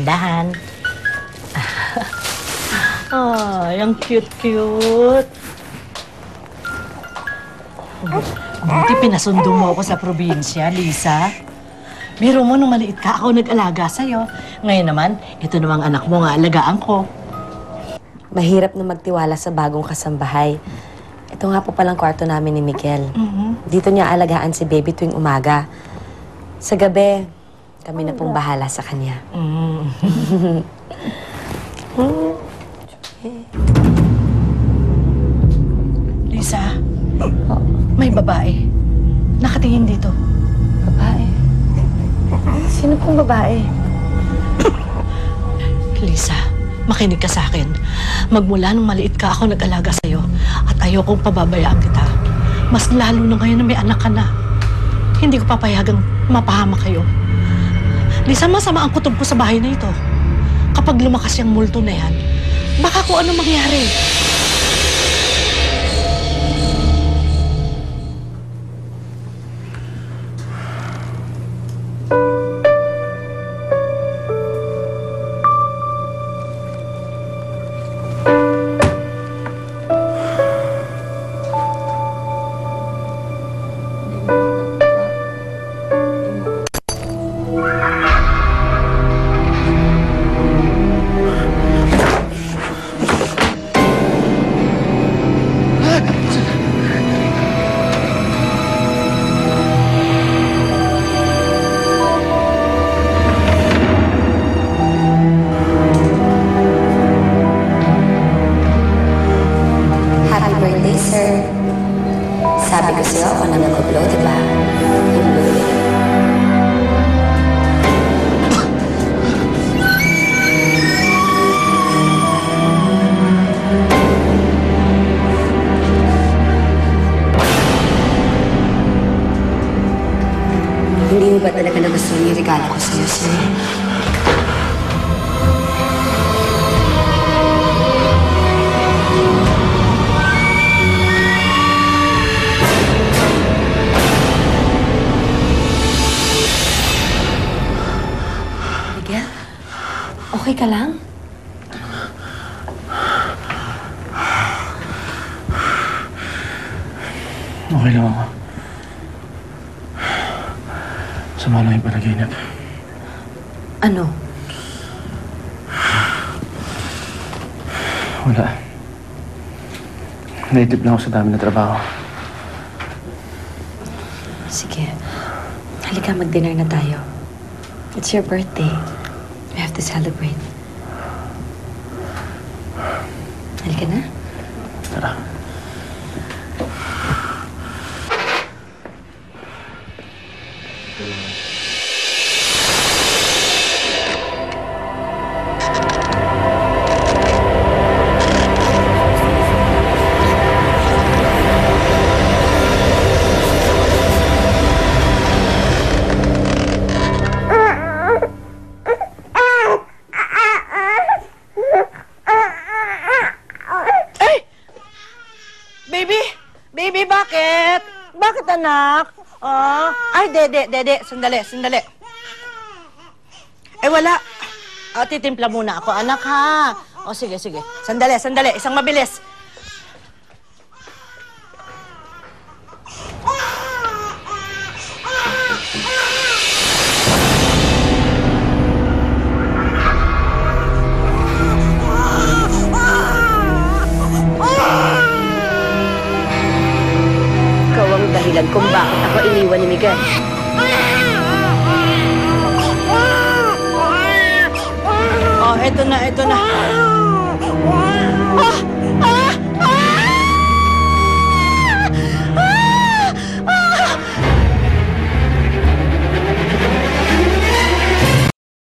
dahan-dahan. Ay, ang cute-cute. Buti pinasundo mo ako sa probinsya, Lisa. Biro mo, nung maliit ka, ako nag-alaga sa'yo. Ngayon naman, ito namang anak mo nga, alagaan ko. Mahirap na magtiwala sa bagong kasambahay. Ito nga po palang kwarto namin ni Miguel. Dito niya alagaan si baby tuwing umaga. Sa gabi, kami na pong bahala sa kanya. Lisa, may babae. Nakatingin dito. Babae? Sino pong babae? Lisa, makinig ka sa akin. Magmula nung maliit ka, ako nag-alaga sa'yo. At ayokong pababayaan kita. Mas lalo na ngayon na may anak ka na. Hindi ko papayagang mapahama kayo. Lisa, masama ang kutob ko sa bahay na ito. Kapag lumakas yung multo na yan, baka kung ano mangyari. Sabi ko sa'yo, ako na nag-upload, diba? Hindi mo ba talaga nagustuhan yung regalo ko sa'yo, sir? Okay ka lang? Okay lang ako. Sama lang yung panaginip. Ano? Wala. Naitip lang ako sa dami na trabaho. Sige. Halika, mag-dinner na tayo. It's your birthday. We have to celebrate. Halika na. Tara. Baby, bakit? Bakit, anak? Oh, ay, dede, sandali. Eh, wala. Titimpla muna ako, anak, ha? O, sige. Sandali, isang mabilis. Dahilan kung bakit ako iniwan ni Miguel. Oh, eto na.